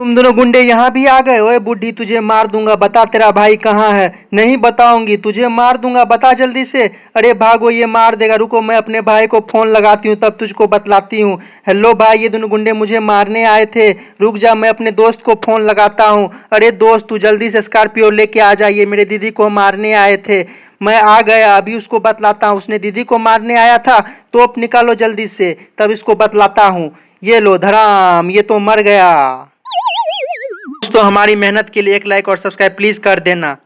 तुम दोनों गुंडे यहाँ भी आ गए। ओए बुढ़ी, तुझे मार दूंगा, बता तेरा भाई कहाँ है। नहीं बताऊंगी, तुझे मार दूंगा, बता जल्दी से। अरे भागो, ये मार देगा, रुको मैं अपने भाई को फोन लगाती हूँ, तब तुझको बतलाती हूँ। हेलो भाई, ये दोनों गुंडे मुझे मारने आए थे, रुक जा मैं अपने दोस्त को फोन लगाता हूँ। अरे दोस्त, तू जल्दी से स्कॉर्पियो लेके आ जाइए, मेरे दीदी को मारने आए थे। मैं आ गया, अभी उसको बतलाता हूँ, उसने दीदी को मारने आया था। तोप निकालो जल्दी से, तब इसको बतलाता हूँ। ये लो धराम, ये तो मर गया। दोस्तों, हमारी मेहनत के लिए एक लाइक और सब्सक्राइब प्लीज कर देना।